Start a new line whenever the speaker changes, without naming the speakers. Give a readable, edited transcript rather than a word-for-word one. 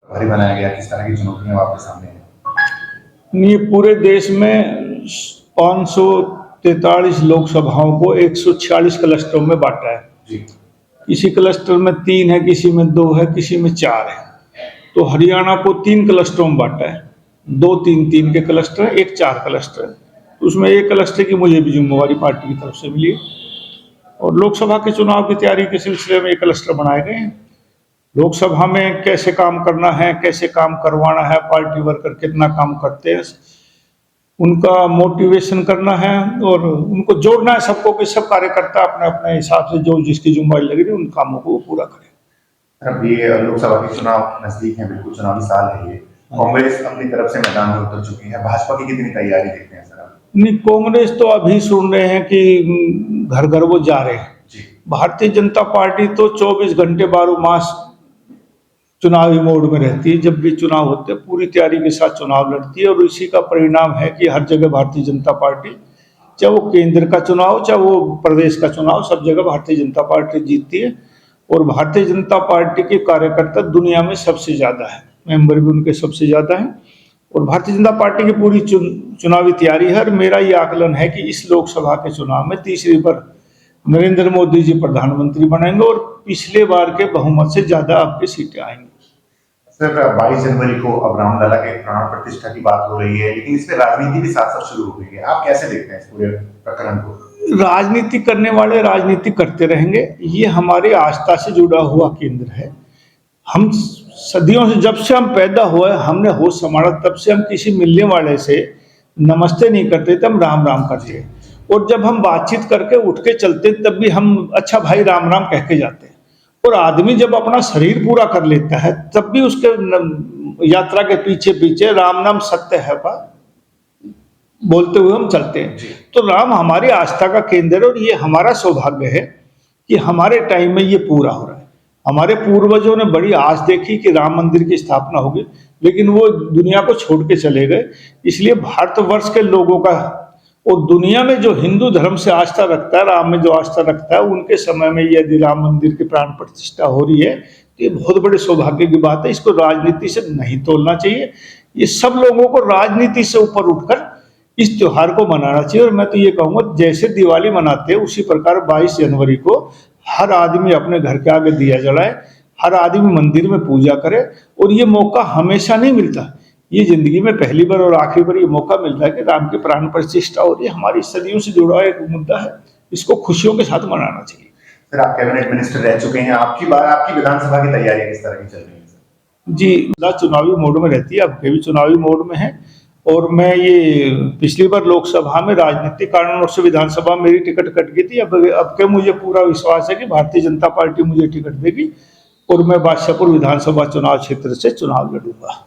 भारी बनाया गया, किस तरह की चुनौतियां आपके सामने हैं?
ये पूरे देश में 543 लोकसभाओं को 146 क्लस्टरों में बांटा है।
जी।
किसी क्लस्टर में 3 है, किसी में 2 है, किसी में 4 है। तो हरियाणा को 3 क्लस्टरों में बांटा है। 2-3-3 के क्लस्टर है, एक 4 क्लस्टर है। तो उसमें एक क्लस्टर की मुझे भी जिम्मेवारी पार्टी की तरफ से मिली है। और लोकसभा के चुनाव की तैयारी के सिलसिले में एक क्लस्टर बनाए गए हैं। लोकसभा में कैसे काम करना है, कैसे काम करवाना है, पार्टी वर्कर कितना काम करते हैं, उनका मोटिवेशन करना है और उनको जोड़ना है सबको कि सब कार्यकर्ता अपने अपने हिसाब से जो जिसकी जिम्मेदारी लग रही है उन कामों को वो पूरा करें।
अब ये लोकसभा के चुनाव नजदीक हैं, बिल्कुल चुनावी साल है ये। कांग्रेस अपनी तरफ से मैदान में उतर चुकी है, भाजपा की कितनी तैयारी देखते हैं सर आप?
नहीं, कांग्रेस तो अभी सुन रहे हैं कि घर घर वो जा रहे हैं। भारतीय जनता पार्टी तो 24 घंटे 12 मास चुनावी मोड में रहती है। जब भी चुनाव होते हैं पूरी तैयारी के साथ चुनाव लड़ती है और इसी का परिणाम है कि हर जगह भारतीय जनता पार्टी, चाहे वो केंद्र का चुनाव चाहे वो प्रदेश का चुनाव, सब जगह भारतीय जनता पार्टी जीतती है। और भारतीय जनता पार्टी के कार्यकर्ता दुनिया में सबसे ज़्यादा है, मेंबर भी उनके सबसे ज़्यादा हैं। और भारतीय जनता पार्टी की पूरी चुनावी तैयारी है। और मेरा ये आकलन है कि इस लोकसभा के चुनाव में तीसरी बार नरेंद्र मोदी जी प्रधानमंत्री बनेंगे और पिछले बार के बहुमत से ज़्यादा आपकी सीटें आएंगी।
सर 22 जनवरी को अब रामलला के प्राण प्रतिष्ठा की बात हो रही है, लेकिन इसमें राजनीति भी साथ साथ शुरू हो गई है। आप कैसे देखते हैं इस पूरे प्रकरण को?
राजनीति करने वाले राजनीति करते रहेंगे। ये हमारी आस्था से जुड़ा हुआ केंद्र है। हम सदियों से, जब से हम पैदा हुए, हमने होश संभाला, तब से हम किसी मिलने वाले से नमस्ते नहीं करते थे, हम राम राम करते। और जब हम बातचीत करके उठ के चलते तब भी हम अच्छा भाई राम राम कह के जाते हैं। और आदमी जब अपना शरीर पूरा कर लेता है तब भी उसके यात्रा के पीछे पीछे राम नाम सत्य है बोलते हुए हम चलते हैं। तो राम हमारी आस्था का केंद्र है और ये हमारा सौभाग्य है कि हमारे टाइम में ये पूरा हो रहा है। हमारे पूर्वजों ने बड़ी आस देखी कि राम मंदिर की स्थापना होगी, लेकिन वो दुनिया को छोड़ के चले गए। इसलिए भारतवर्ष के लोगों का और दुनिया में जो हिंदू धर्म से आस्था रखता है, राम में जो आस्था रखता है, उनके समय में यदि राम मंदिर की प्राण प्रतिष्ठा हो रही है तो ये बहुत बड़े सौभाग्य की बात है। इसको राजनीति से नहीं तोलना चाहिए। ये सब लोगों को राजनीति से ऊपर उठकर इस त्योहार को मनाना चाहिए। और मैं तो ये कहूँगा जैसे दिवाली मनाते हैं उसी प्रकार 22 जनवरी को हर आदमी अपने घर के आगे दिया जलाए, हर आदमी मंदिर में पूजा करे। और ये मौका हमेशा नहीं मिलता, ये जिंदगी में पहली बार और आखिरी बार ये मौका मिलता है कि राम की प्राण प्रतिष्ठा और ये हमारी सदियों से जुड़ा एक मुद्दा है। इसको खुशियों के साथ मनाना चाहिए।
सर आप कैबिनेट मिनिस्टर रह चुके हैं, आपकी विधानसभा की तैयारी किस तरह की चल रही है सर?
जी, चुनावी मोड में रहती है, अब के भी चुनावी मोड में है। और मैं ये पिछली बार लोकसभा में राजनीतिक कारणों से विधानसभा मेरी टिकट कट गई थी। अब के मुझे पूरा विश्वास है कि भारतीय जनता पार्टी मुझे टिकट देगी और मैं बादशाहपुर विधानसभा चुनाव क्षेत्र से चुनाव लड़ूंगा।